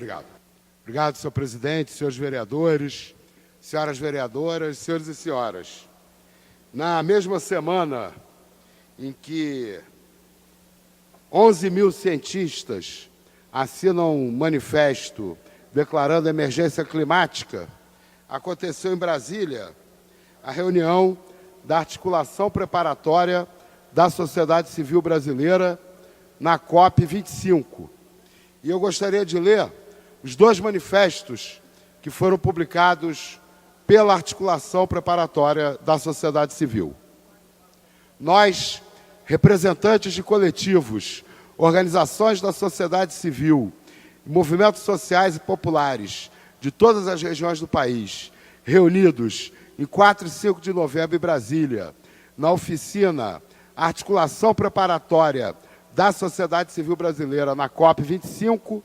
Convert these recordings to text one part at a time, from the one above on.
Obrigado. Obrigado, senhor presidente, senhores vereadores, senhoras vereadoras, senhores e senhoras. Na mesma semana em que 11 mil cientistas assinam um manifesto declarando emergência climática, aconteceu em Brasília a reunião da articulação preparatória da sociedade civil brasileira na COP25. E eu gostaria de ler os dois manifestos que foram publicados pela articulação preparatória da sociedade civil. Nós, representantes de coletivos, organizações da sociedade civil, movimentos sociais e populares de todas as regiões do país, reunidos em 4 e 5 de novembro em Brasília, na oficina Articulação Preparatória da Sociedade Civil Brasileira na COP25,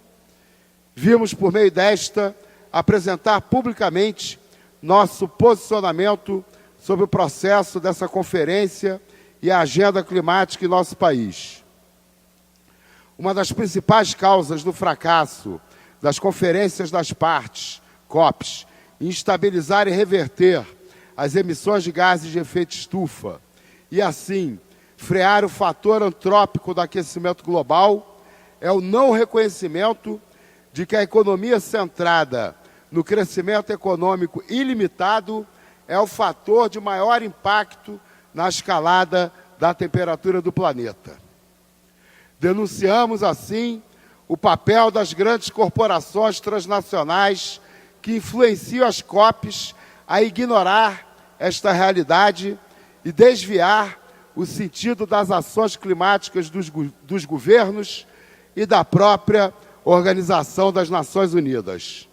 vimos, por meio desta, apresentar publicamente nosso posicionamento sobre o processo dessa conferência e a agenda climática em nosso país. Uma das principais causas do fracasso das conferências das partes, COPs, em estabilizar e reverter as emissões de gases de efeito estufa e, assim, frear o fator antrópico do aquecimento global é o não reconhecimento de que a economia centrada no crescimento econômico ilimitado é o fator de maior impacto na escalada da temperatura do planeta. Denunciamos, assim, o papel das grandes corporações transnacionais que influenciam as COPs a ignorar esta realidade e desviar o sentido das ações climáticas dos governos e da própria Organização das Nações Unidas.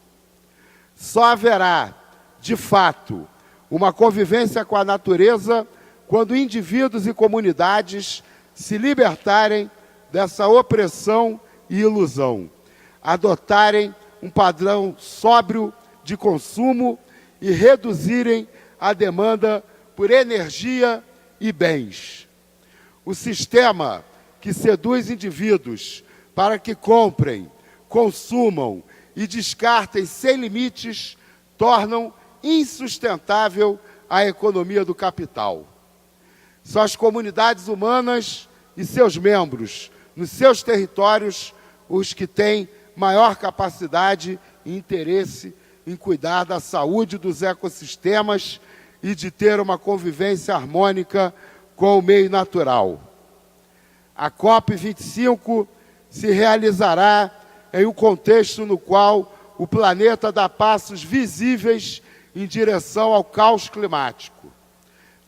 Só haverá, de fato, uma convivência com a natureza quando indivíduos e comunidades se libertarem dessa opressão e ilusão, adotarem um padrão sóbrio de consumo e reduzirem a demanda por energia e bens. O sistema que seduz indivíduos para que comprem, consumam e descartem sem limites tornam insustentável a economia do capital. São as comunidades humanas e seus membros, nos seus territórios, os que têm maior capacidade e interesse em cuidar da saúde dos ecossistemas e de ter uma convivência harmônica com o meio natural. A COP25 se realizará em um contexto no qual o planeta dá passos visíveis em direção ao caos climático.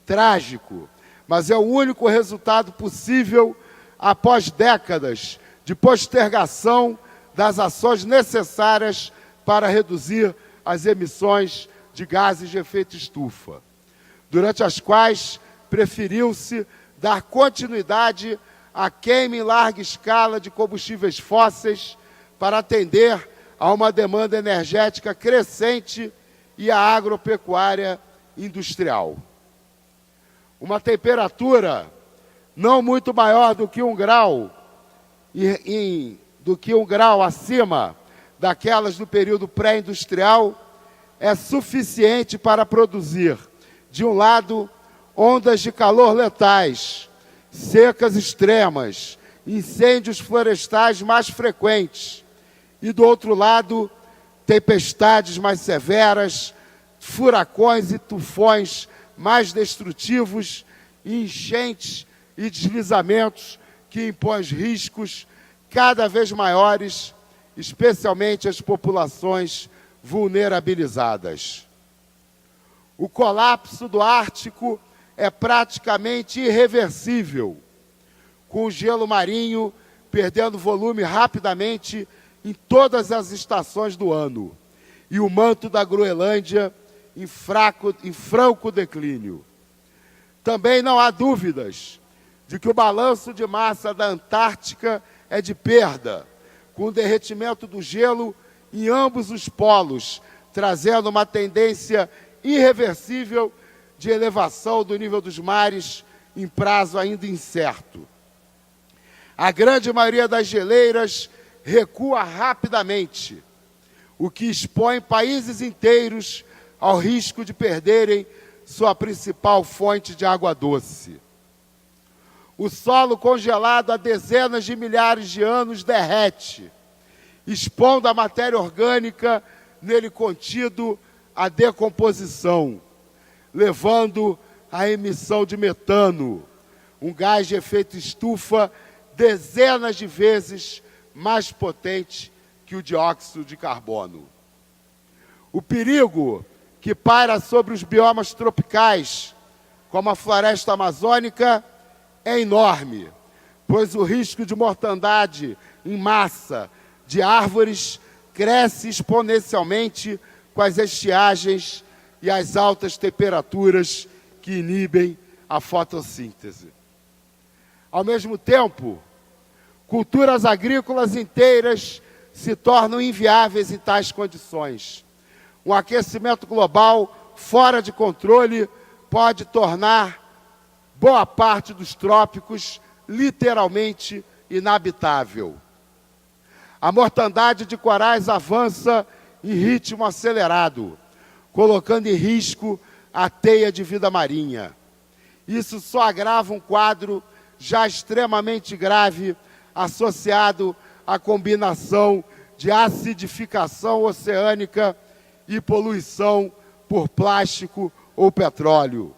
Trágico, mas é o único resultado possível após décadas de postergação das ações necessárias para reduzir as emissões de gases de efeito estufa, durante as quais preferiu-se dar continuidade à queima em larga escala de combustíveis fósseis para atender a uma demanda energética crescente e à agropecuária industrial. Uma temperatura não muito maior do que 1 grau, acima daquelas do período pré-industrial, é suficiente para produzir, de um lado, ondas de calor letais, secas extremas, incêndios florestais mais frequentes, e, do outro lado, tempestades mais severas, furacões e tufões mais destrutivos, e enchentes e deslizamentos que impõem riscos cada vez maiores, especialmente às populações vulnerabilizadas. O colapso do Ártico é praticamente irreversível, com o gelo marinho perdendo volume rapidamente em todas as estações do ano, e o manto da Groenlândia em franco declínio. Também não há dúvidas de que o balanço de massa da Antártica é de perda, com o derretimento do gelo em ambos os polos, trazendo uma tendência irreversível de elevação do nível dos mares em prazo ainda incerto. A grande maioria das geleiras recua rapidamente, o que expõe países inteiros ao risco de perderem sua principal fonte de água doce. O solo congelado há dezenas de milhares de anos derrete, expondo a matéria orgânica nele contido à decomposição, levando à emissão de metano, um gás de efeito estufa dezenas de vezes mais potente que o dióxido de carbono. O perigo que paira sobre os biomas tropicais, como a floresta amazônica, é enorme, pois o risco de mortandade em massa de árvores cresce exponencialmente com as estiagens e as altas temperaturas que inibem a fotossíntese. Ao mesmo tempo, culturas agrícolas inteiras se tornam inviáveis em tais condições. Um aquecimento global fora de controle pode tornar boa parte dos trópicos literalmente inabitável. A mortandade de corais avança em ritmo acelerado, colocando em risco a teia de vida marinha. Isso só agrava um quadro já extremamente grave, associado à combinação de acidificação oceânica e poluição por plástico ou petróleo.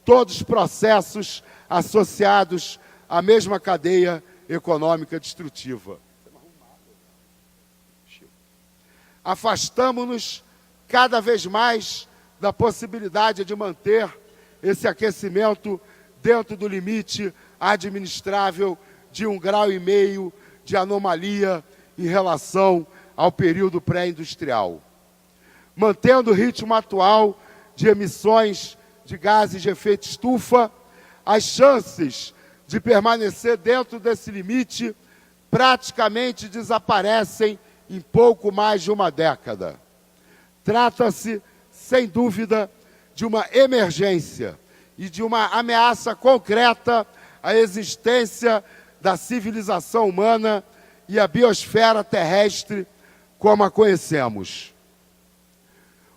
Todos processos associados à mesma cadeia econômica destrutiva. Afastamo-nos cada vez mais da possibilidade de manter esse aquecimento dentro do limite administrável de 1,5 graus de anomalia em relação ao período pré-industrial. Mantendo o ritmo atual de emissões de gases de efeito estufa, as chances de permanecer dentro desse limite praticamente desaparecem em pouco mais de uma década. Trata-se, sem dúvida, de uma emergência e de uma ameaça concreta à existência da civilização humana e à biosfera terrestre como a conhecemos.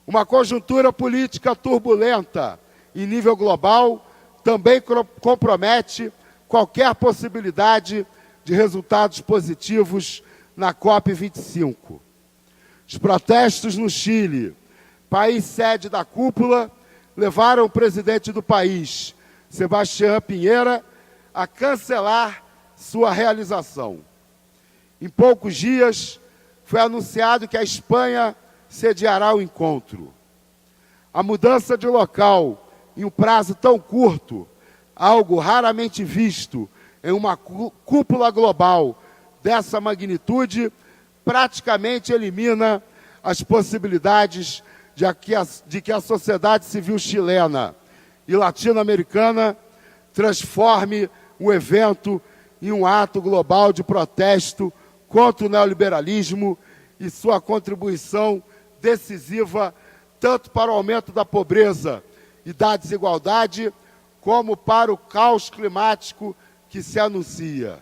Uma conjuntura política turbulenta em nível global também compromete qualquer possibilidade de resultados positivos na COP25. Os protestos no Chile, país sede da cúpula, levaram o presidente do país, Sebastián Pinheira, a cancelar sua realização. Em poucos dias, foi anunciado que a Espanha sediará o encontro. A mudança de local em um prazo tão curto, algo raramente visto em uma cúpula global dessa magnitude, praticamente elimina as possibilidades de que a sociedade civil chilena e latino-americana transforme o evento em um ato global de protesto contra o neoliberalismo e sua contribuição decisiva tanto para o aumento da pobreza e da desigualdade, como para o caos climático que se anuncia.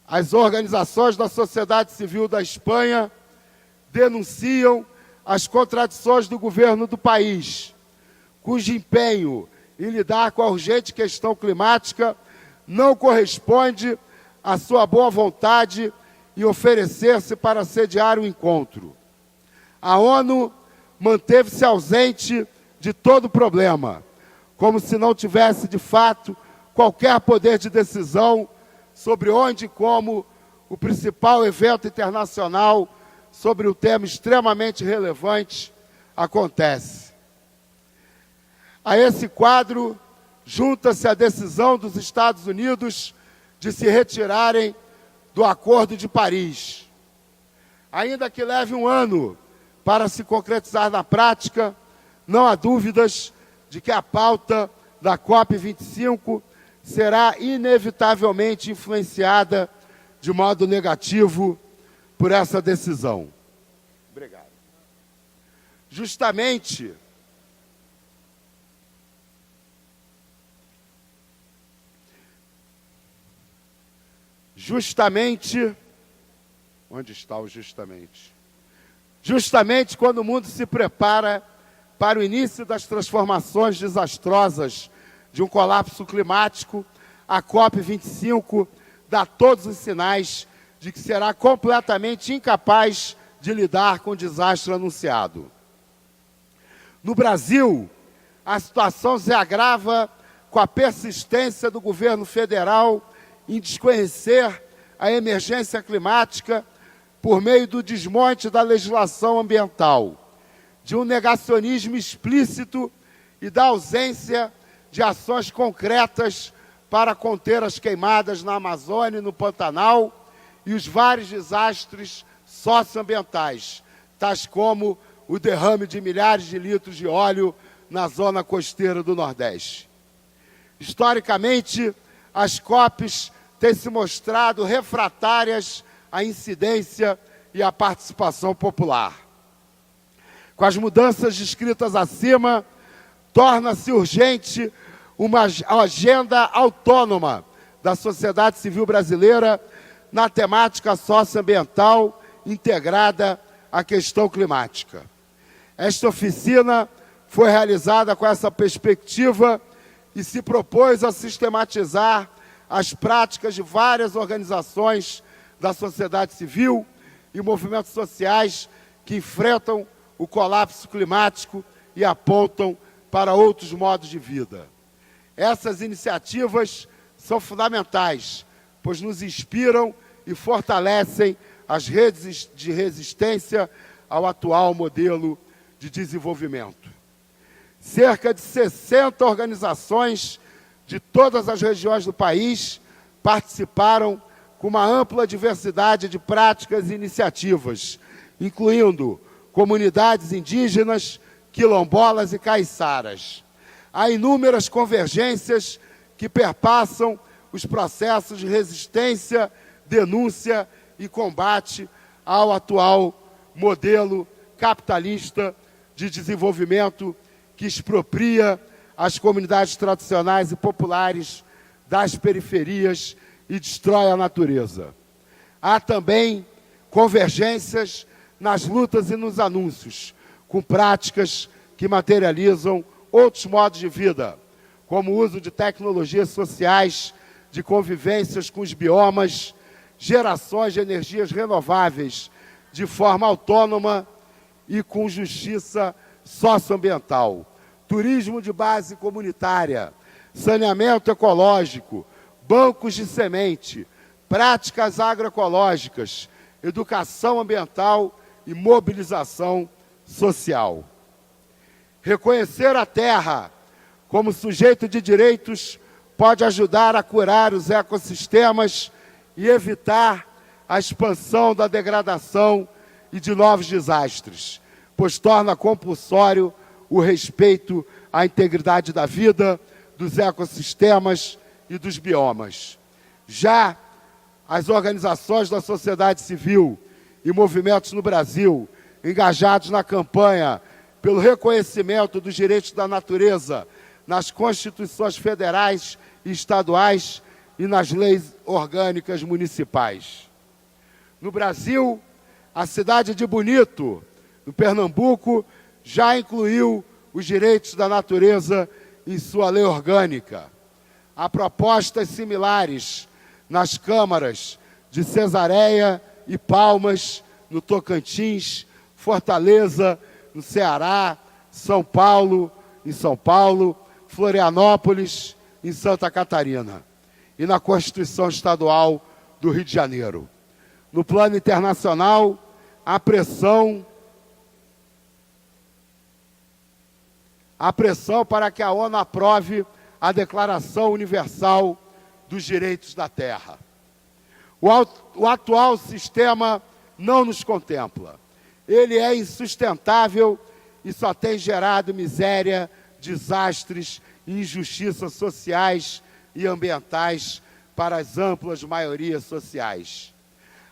As organizações da sociedade civil da Espanha denunciam as contradições do governo do país, cujo empenho em lidar com a urgente questão climática não corresponde à sua boa vontade em oferecer-se para sediar o encontro. A ONU manteve-se ausente de todo o problema, como se não tivesse, de fato, qualquer poder de decisão sobre onde e como o principal evento internacional sobre o tema extremamente relevante acontece. A esse quadro, junta-se a decisão dos Estados Unidos de se retirarem do Acordo de Paris. Ainda que leve um ano para se concretizar na prática, não há dúvidas de que a pauta da COP25 será inevitavelmente influenciada de modo negativo por essa decisão. Obrigado. Justamente, onde está o justamente? Justamente quando o mundo se prepara para o início das transformações desastrosas de um colapso climático, a COP25 dá todos os sinais de que será completamente incapaz de lidar com o desastre anunciado. No Brasil, a situação se agrava com a persistência do governo federal em desconhecer a emergência climática por meio do desmonte da legislação ambiental, de um negacionismo explícito e da ausência de ações concretas para conter as queimadas na Amazônia e no Pantanal e os vários desastres socioambientais, tais como o derrame de milhares de litros de óleo na zona costeira do Nordeste. Historicamente, as COPs têm se mostrado refratárias à incidência e à participação popular. Com as mudanças descritas acima, torna-se urgente uma agenda autônoma da sociedade civil brasileira na temática socioambiental integrada à questão climática. Esta oficina foi realizada com essa perspectiva e se propôs a sistematizar as práticas de várias organizações da sociedade civil e movimentos sociais que enfrentam o colapso climático e apontam para outros modos de vida. Essas iniciativas são fundamentais, pois nos inspiram e fortalecem as redes de resistência ao atual modelo de desenvolvimento. Cerca de 60 organizações de todas as regiões do país participaram com uma ampla diversidade de práticas e iniciativas, incluindo comunidades indígenas, quilombolas e caiçaras. Há inúmeras convergências que perpassam os processos de resistência, denúncia e combate ao atual modelo capitalista de desenvolvimento que expropria as comunidades tradicionais e populares das periferias e destrói a natureza. Há também convergências nas lutas e nos anúncios, com práticas que materializam outros modos de vida, como o uso de tecnologias sociais, de convivências com os biomas, gerações de energias renováveis de forma autônoma e com justiça socioambiental, turismo de base comunitária, saneamento ecológico, bancos de semente, práticas agroecológicas, educação ambiental e mobilização social. Reconhecer a terra como sujeito de direitos pode ajudar a curar os ecossistemas e evitar a expansão da degradação e de novos desastres, pois torna compulsório o respeito à integridade da vida, dos ecossistemas e dos biomas. Já as organizações da sociedade civil e movimentos no Brasil, engajados na campanha pelo reconhecimento dos direitos da natureza nas constituições federais e estaduais e nas leis orgânicas municipais. No Brasil, a cidade de Bonito, no Pernambuco, já incluiu os direitos da natureza em sua lei orgânica. Há propostas similares nas câmaras de Cesareia e Palmas, no Tocantins, Fortaleza, no Ceará, São Paulo, em São Paulo, Florianópolis, em Santa Catarina, e na Constituição Estadual do Rio de Janeiro. No plano internacional, há pressão para que a ONU aprove a Declaração Universal dos Direitos da Terra. O atual sistema não nos contempla. Ele é insustentável e só tem gerado miséria, desastres e injustiças sociais e ambientais para as amplas maiorias sociais.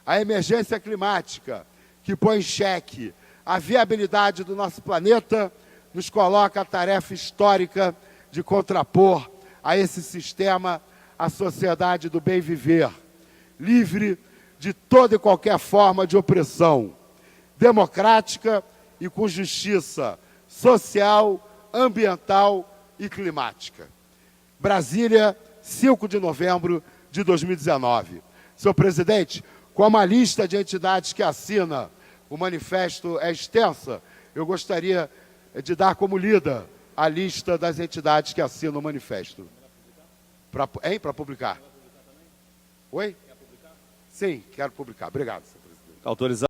A emergência climática, que põe em xeque a viabilidade do nosso planeta, nos coloca a tarefa histórica de contrapor a esse sistema a sociedade do bem viver, livre de toda e qualquer forma de opressão, democrática e com justiça social, ambiental e climática. Brasília, 5 de novembro de 2019. Senhor presidente, como a lista de entidades que assina o manifesto é extensa, eu gostaria de dar como lida a lista das entidades que assinam o manifesto. Para publicar? Oi? Sim, quero publicar. Obrigado, senhor presidente. Autorizado.